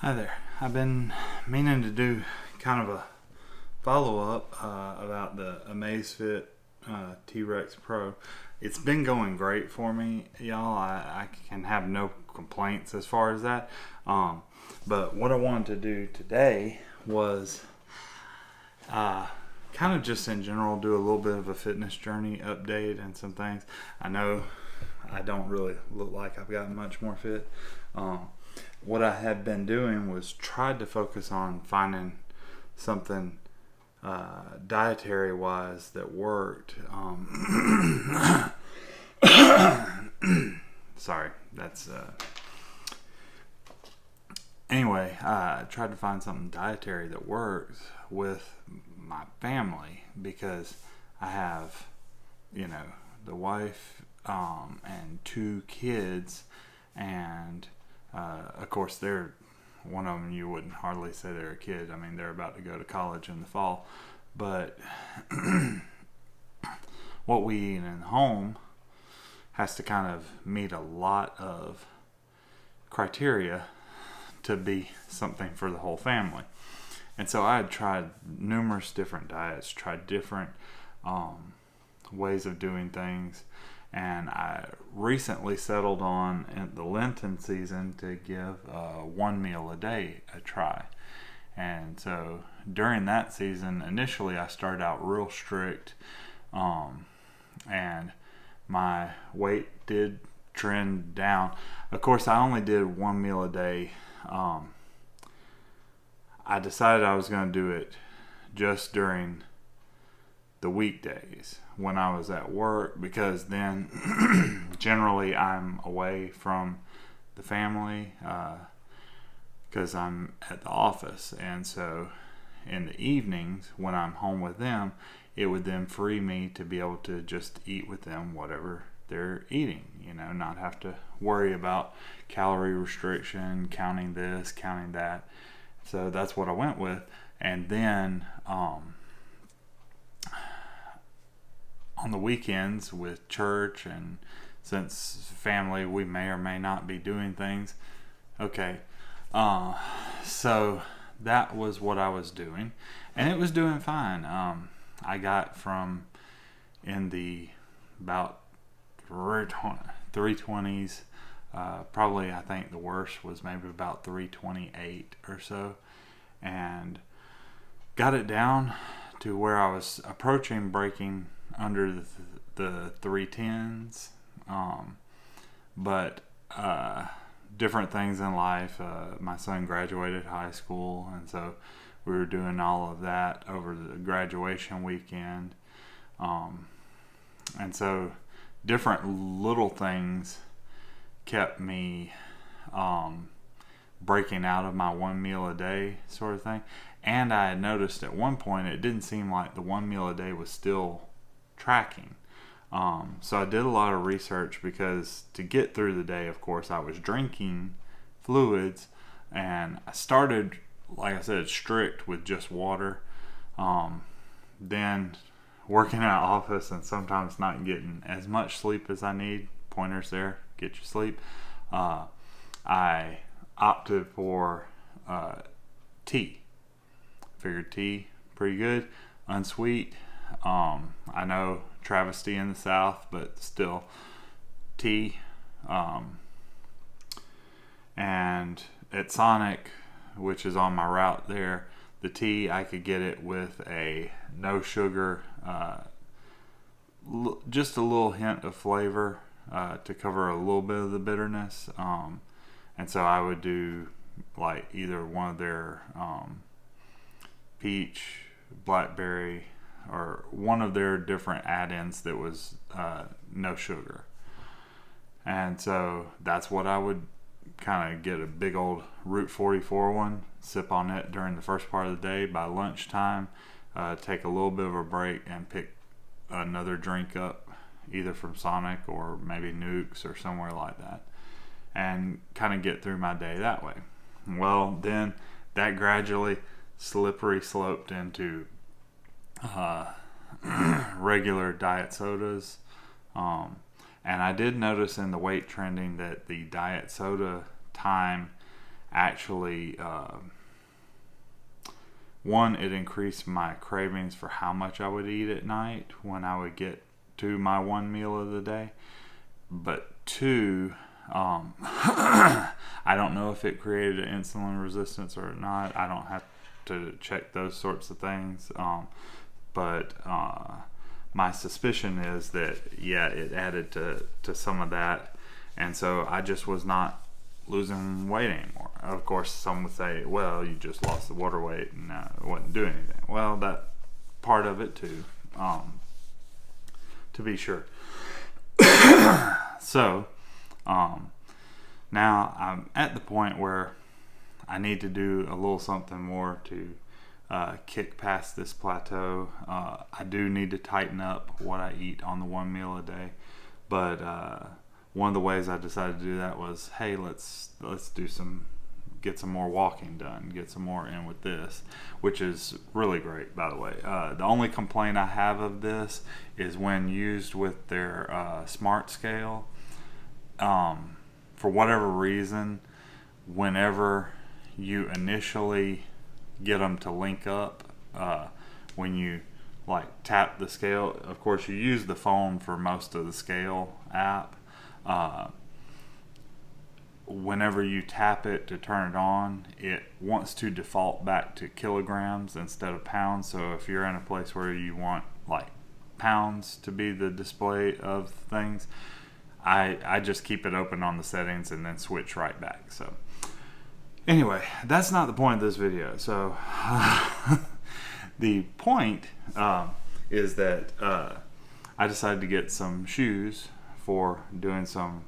Hi there. I've been meaning to do kind of a follow-up about the Amazfit T-Rex Pro. It's been going great for me, y'all. I can have no complaints as far as that. But what I wanted to do today was kind of just in general do a little bit of a fitness journey update and some things. I know I don't really look like I've gotten much more fit. What I had been doing was tried to focus on finding something dietary wise that worked. Sorry, that's anyway, I tried to find something dietary that works with my family because I have, the wife and two kids, and of course, one of them you wouldn't hardly say they're a kid. I mean, they're about to go to college in the fall. But what we eat in home has to kind of meet a lot of criteria to be something for the whole family. And so I had tried numerous different diets, tried different ways of doing things. And I recently settled on in the Lenten season to give one meal a day a try. And so during that season, initially I started out real strict, and my weight did trend down. Of course, I only did one meal a day. I decided I was going to do it just during the weekdays when I was at work, because then generally I'm away from the family because I'm at the office, and so in the evenings when I'm home with them, it would then free me to be able to just eat with them whatever they're eating, not have to worry about calorie restriction, counting this, counting that. So that's what I went with. And then on the weekends with church, and since family, we may or may not be doing things. Okay. So that was what I was doing, and it was doing fine. I got from in the about 320s, probably I think the worst was maybe about 328 or so, and got it down to where I was approaching breaking under the 310s, but different things in life. My son graduated high school, and so we were doing all of that over the graduation weekend, and so different little things kept me breaking out of my one meal a day sort of thing. And I had noticed at one point it didn't seem like the one meal a day was still tracking. So I did a lot of research, because to get through the day, of course, I was drinking fluids, and I started, like I said, strict with just water. Then working in an office and sometimes not getting as much sleep as I need. Pointers there, get your sleep. I opted for tea. Figured tea, pretty good, unsweet. I know travesty in the South, but still tea. And at Sonic, which is on my route there, the tea, I could get it with a no sugar, just a little hint of flavor to cover a little bit of the bitterness. And so I would do like either one of their peach, blackberry, or one of their different add-ins that was no sugar. And so that's what I would kind of get, a big old Route 44 one, sip on it during the first part of the day. By lunchtime, take a little bit of a break and pick another drink up, either from Sonic or maybe Nukes or somewhere like that, and kind of get through my day that way. Well, then that gradually slippery sloped into regular diet sodas, and I did notice in the weight trending that the diet soda time actually, one, it increased my cravings for how much I would eat at night when I would get to my one meal of the day. But two, I don't know if it created an insulin resistance or not. I don't have to check those sorts of things. But my suspicion is that, yeah, it added to some of that. And so I just was not losing weight anymore. Of course, some would say, well, you just lost the water weight and it wasn't doing anything. Well, that part of it too, to be sure. So, now I'm at the point where I need to do a little something more to kick past this plateau. I do need to tighten up what I eat on the one meal a day, but one of the ways I decided to do that was, hey, let's get some more walking done, get some more in with this, which is really great, by the way. The only complaint I have of this is when used with their smart scale. For whatever reason, whenever you initially get them to link up, when you like tap the scale, of course you use the phone for most of the scale app. Whenever you tap it to turn it on, it wants to default back to kilograms instead of pounds. So if you're in a place where you want like pounds to be the display of things, I just keep it open on the settings and then switch right back. So anyway, that's not the point of this video. So the point is that I decided to get some shoes for doing some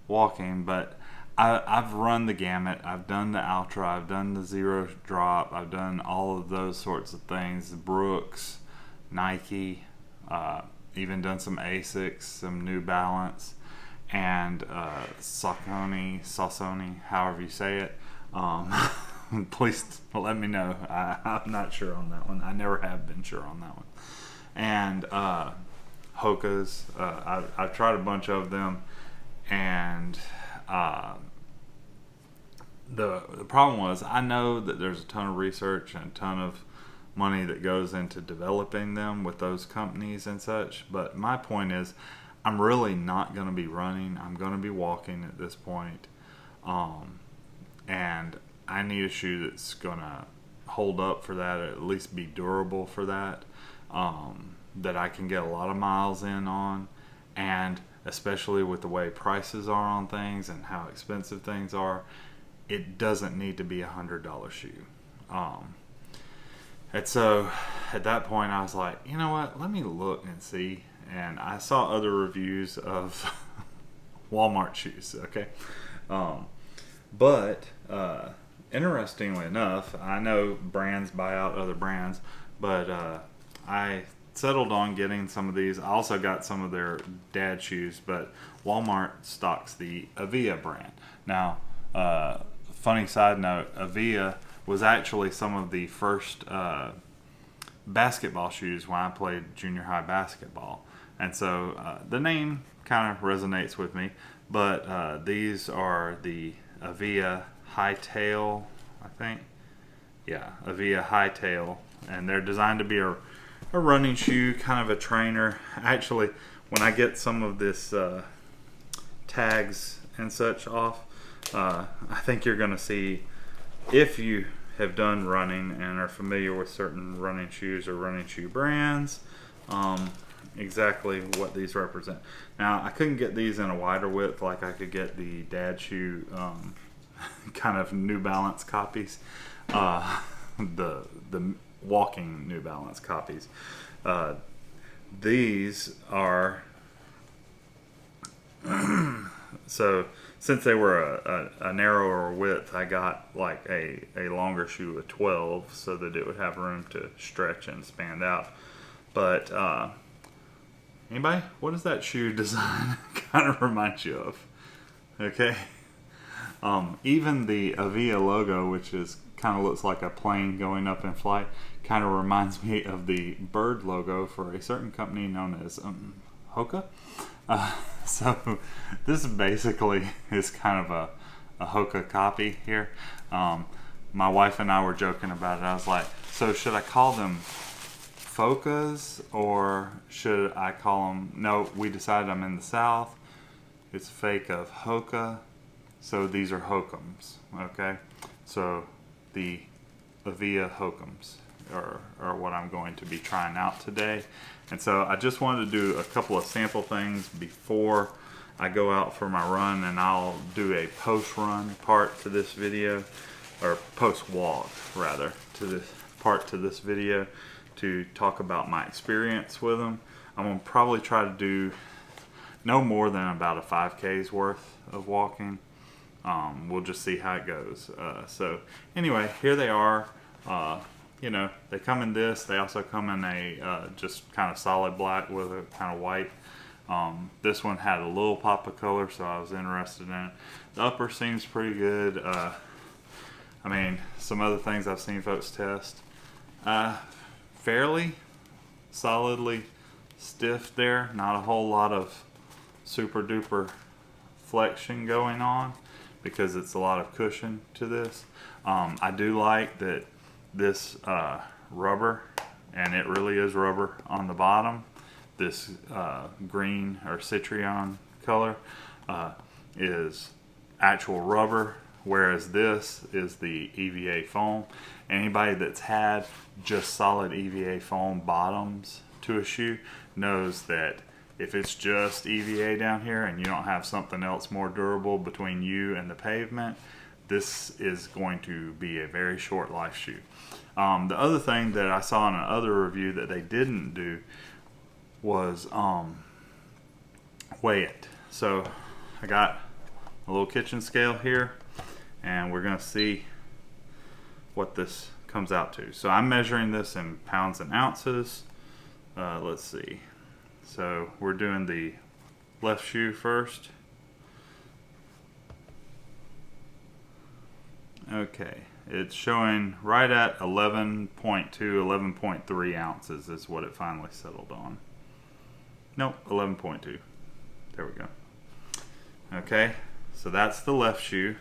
walking, but I've run the gamut. I've done the Altras, I've done the zero drop, I've done all of those sorts of things, Brooks, Nike, even done some Asics, some New Balance, and Saucony, however you say it. Please let me know. I'm not sure on that one. I never have been sure on that one. And Hokums, I've tried a bunch of them, and the problem was, I know that there's a ton of research and a ton of money that goes into developing them with those companies and such, but my point is, I'm really not going to be running. I'm going to be walking at this point, and I need a shoe that's going to hold up for that, or at least be durable for that, that I can get a lot of miles in on, and especially with the way prices are on things and how expensive things are, it doesn't need to be $100 shoe. And so at that point I was like, you know what, let me look and see. And I saw other reviews of Walmart shoes, okay? But interestingly enough, I know brands buy out other brands, but I settled on getting some of these. I also got some of their dad shoes, but Walmart stocks the Avia brand. Now, funny side note, Avia was actually some of the first basketball shoes when I played junior high basketball. And so the name kind of resonates with me, but these are the Avia Hightail, I think. Yeah, Avia Hightail, and they're designed to be a running shoe, kind of a trainer. Actually, when I get some of this tags and such off, I think you're going to see, if you have done running and are familiar with certain running shoes or running shoe brands, exactly what these represent. Now, I couldn't get these in a wider width like I could get the dad shoe kind of New Balance copies, the walking New Balance copies. These are so since they were a narrower width, I got like a longer shoe, a 12, so that it would have room to stretch and expand out. But anybody, what does that shoe design kind of remind you of? Okay. Even the Avia logo, which is kind of looks like a plane going up in flight, kind of reminds me of the bird logo for a certain company known as Hoka. So this basically is kind of a Hoka copy here. My wife and I were joking about it. I was like, so should I call them Focas or should I call them, no, we decided I'm in the South. It's a fake of Hoka. So these are Hokums, okay? So the Avia Hokums are what I'm going to be trying out today. And so I just wanted to do a couple of sample things before I go out for my run, and I'll do a post-run part to this video, or post-walk rather, to this video to talk about my experience with them. I'm going to probably try to do no more than about a 5K's worth of walking. We'll just see how it goes. So anyway, here they are. You know, they come in this. They also come in a just kind of solid black with a kind of white. This one had a little pop of color, so I was interested in it. The upper seems pretty good. I mean, some other things I've seen folks test. Fairly solidly stiff there. Not a whole lot of super duper flexion going on because it's a lot of cushion to this. I do like that this rubber, and it really is rubber on the bottom, this green or citron color is actual rubber, whereas this is the EVA foam. Anybody that's had just solid EVA foam bottoms to a shoe knows that if it's just EVA down here and you don't have something else more durable between you and the pavement, this is going to be a very short life shoe. The other thing that I saw in another review that they didn't do was weigh it. So I got a little kitchen scale here, and we're gonna see what this comes out to. So I'm measuring this in pounds and ounces. Let's see. So we're doing the left shoe first. Okay, it's showing right at 11.2, 11.3 ounces is what it finally settled on. Nope, 11.2. There we go. Okay, so that's the left shoe.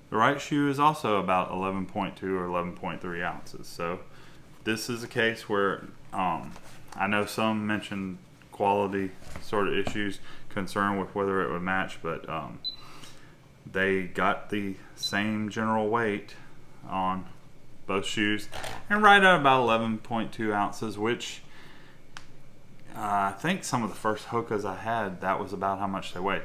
The right shoe is also about 11.2 or 11.3 ounces. So this is a case where I know some mentioned quality sort of issues, concern with whether it would match, but they got the same general weight on both shoes, and right at about 11.2 ounces, which I think some of the first Hokas I had, that was about how much they weighed.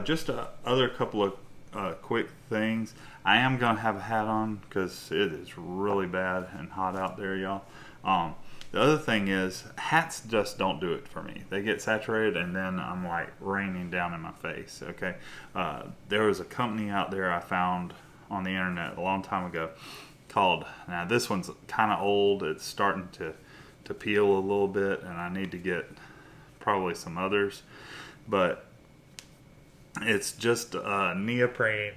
Just other couple of quick things. I am going to have a hat on because it is really bad and hot out there, y'all. The other thing is, hats just don't do it for me. They get saturated and then I'm like raining down in my face, okay? There was a company out there I found on the internet a long time ago called, now this one's kind of old, it's starting to peel a little bit, and I need to get probably some others, but it's just a neoprene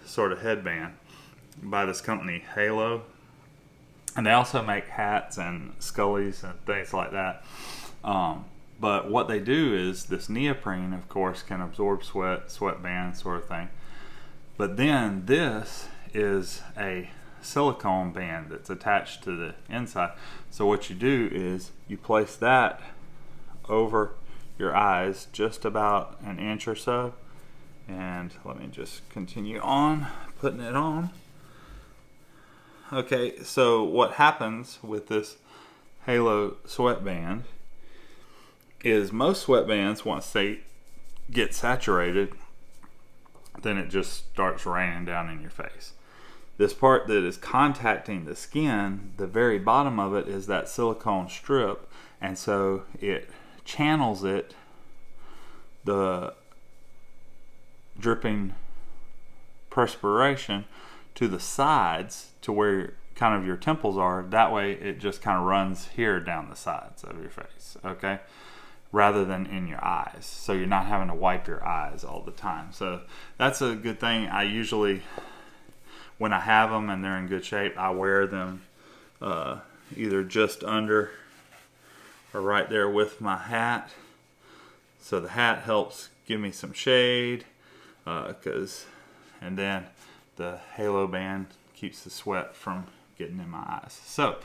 sort of headband by this company, Halo. And they also make hats and scullies and things like that. But what they do is this neoprene, of course, can absorb sweatband sort of thing. But then this is a silicone band that's attached to the inside. So what you do is you place that over your eyes just about an inch or so. And let me just continue on putting it on. Okay, so what happens with this Halo sweatband is most sweatbands, once they get saturated, then it just starts raining down in your face. This part that is contacting the skin, the very bottom of it is that silicone strip, and so it channels it, the dripping perspiration, to the sides to where kind of your temples are. That way it just kind of runs here down the sides of your face, okay, rather than in your eyes, so you're not having to wipe your eyes all the time. So that's a good thing. I usually, when I have them and they're in good shape, I wear them either just under or right there with my hat. So the hat helps give me some shade, and then the halo band keeps the sweat from getting in my eyes. So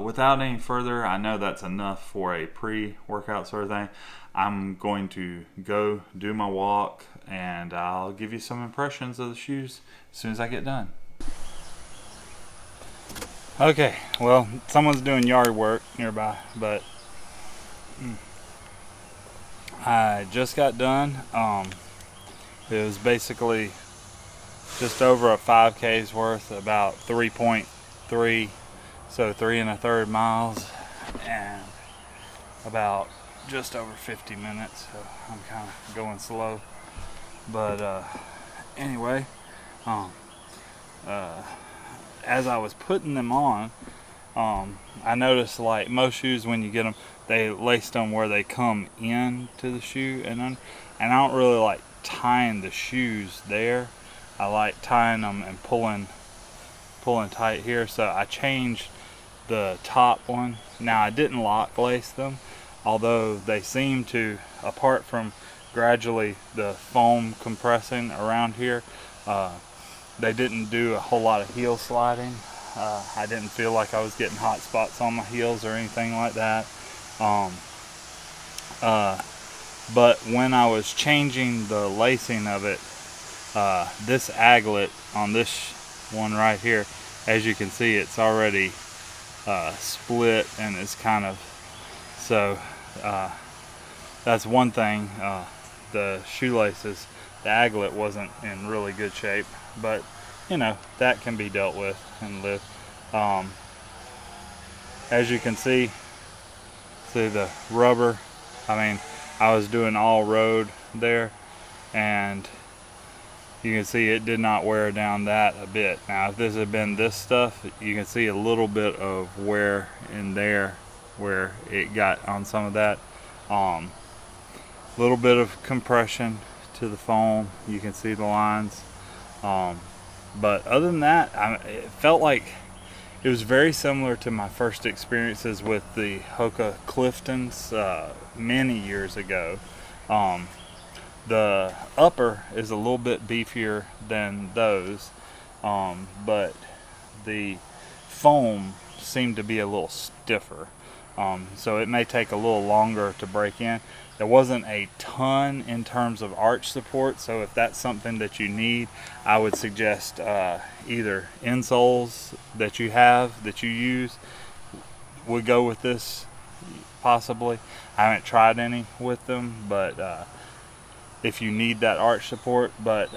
without any further, I know that's enough for a pre-workout sort of thing. I'm going to go do my walk, and I'll give you some impressions of the shoes as soon as I get done. Okay, well, someone's doing yard work nearby, but I just got done. It was basically just over a 5K's worth, about 3.3, so 3 1/3 miles, and about just over 50 minutes, so I'm kind of going slow. But anyway, as I was putting them on, I noticed, like most shoes, when you get them, they laced them where they come in to the shoe, and I don't really like tying the shoes there. I like tying them and pulling tight here. So I changed the top one. Now, I didn't lock lace them, although they seem to, apart from gradually the foam compressing around here, they didn't do a whole lot of heel sliding. I didn't feel like I was getting hot spots on my heels or anything like that. But when I was changing the lacing of it, this aglet on this one right here, as you can see, it's already split, and it's kind of, so that's one thing. The shoelaces, the aglet wasn't in really good shape, but you know, that can be dealt with and live. As you can see the rubber, I mean, I was doing all road there, and you can see it did not wear down that a bit. Now, if this had been this stuff, you can see a little bit of wear in there where it got on some of that. Little bit of compression to the foam, you can see the lines. But other than that, it felt like it was very similar to my first experiences with the Hoka Cliftons many years ago. The upper is a little bit beefier than those, but the foam seemed to be a little stiffer. So it may take a little longer to break in. There wasn't a ton in terms of arch support, so if that's something that you need, I would suggest either insoles that you use would go with this, possibly. I haven't tried any with them, but if you need that arch support. But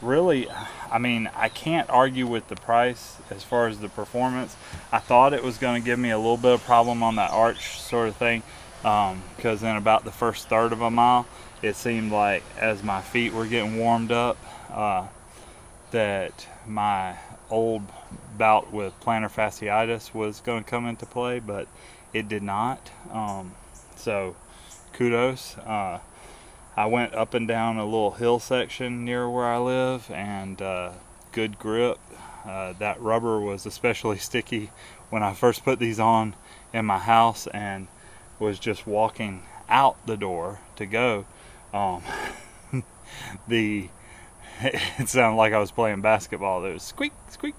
really, I mean, I can't argue with the price as far as the performance. I thought it was going to give me a little bit of problem on that arch sort of thing, because in about the first third of a mile, it seemed like as my feet were getting warmed up, that my old bout with plantar fasciitis was going to come into play, but it did not. So kudos. I went up and down a little hill section near where I live, and good grip. That rubber was especially sticky when I first put these on in my house and was just walking out the door to go. It sounded like I was playing basketball. There was squeak, squeak.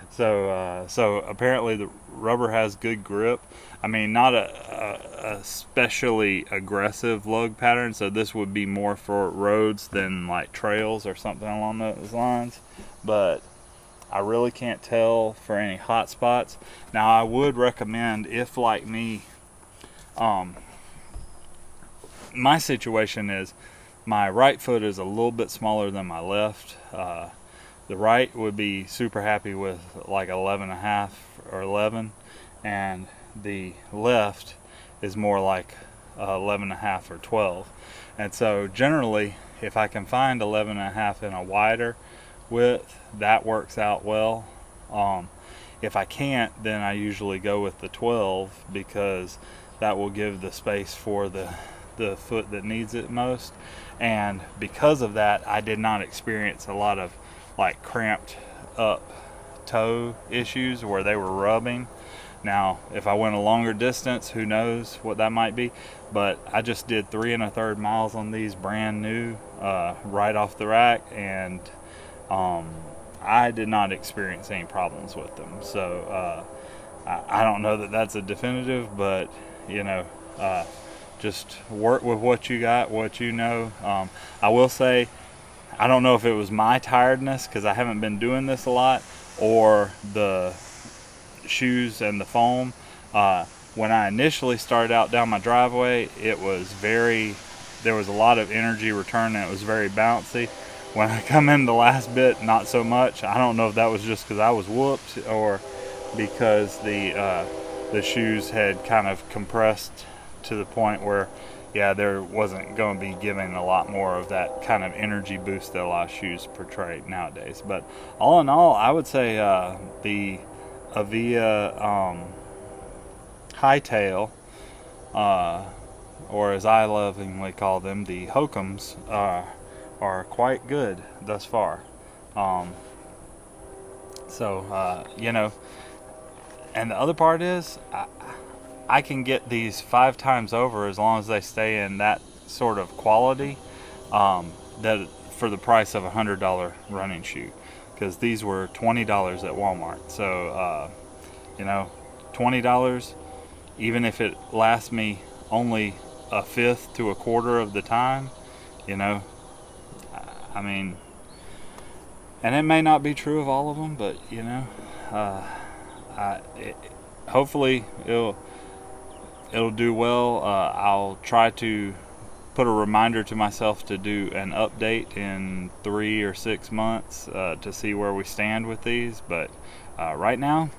So apparently the rubber has good grip. I mean, not a especially aggressive lug pattern, so this would be more for roads than like trails or something along those lines. But I really can't tell for any hot spots. Now, I would recommend, if like me, my situation is my right foot is a little bit smaller than my left. The right would be super happy with like 11.5 or 11, and the left is more like 11.5 or 12. And so generally, if I can find 11.5 in a wider width, that works out well. If I can't, then I usually go with the 12, because that will give the space for the foot that needs it most. And because of that, I did not experience a lot of like cramped up toe issues where they were rubbing. Now, if I went a longer distance, who knows what that might be. but I just did 3 1/3 miles on these brand new, right off the rack, and I did not experience any problems with them. So I don't know that that's a definitive, but just work with what you got, what you know. I will say, I don't know if it was my tiredness because I haven't been doing this a lot, or the shoes and the foam. When I initially started out down my driveway, there was a lot of energy return, and it was very bouncy. When I come in the last bit, not so much. I don't know if that was just because I was whooped, or because the shoes had kind of compressed to the point where, there wasn't going to be giving a lot more of that kind of energy boost that a lot of shoes portray nowadays. But all in all, I would say the Avia Hightail, or as I lovingly call them, the Hokums, are quite good thus far. And the other part is, I can get these 5 times over as long as they stay in that sort of quality, that for the price of $100 running shoe, because these were $20 at Walmart. So $20, even if it lasts me only a fifth to a quarter of the time, I mean, and it may not be true of all of them, but hopefully it'll do well. I'll try to put a reminder to myself to do an update in 3 or 6 months to see where we stand with these. But right now,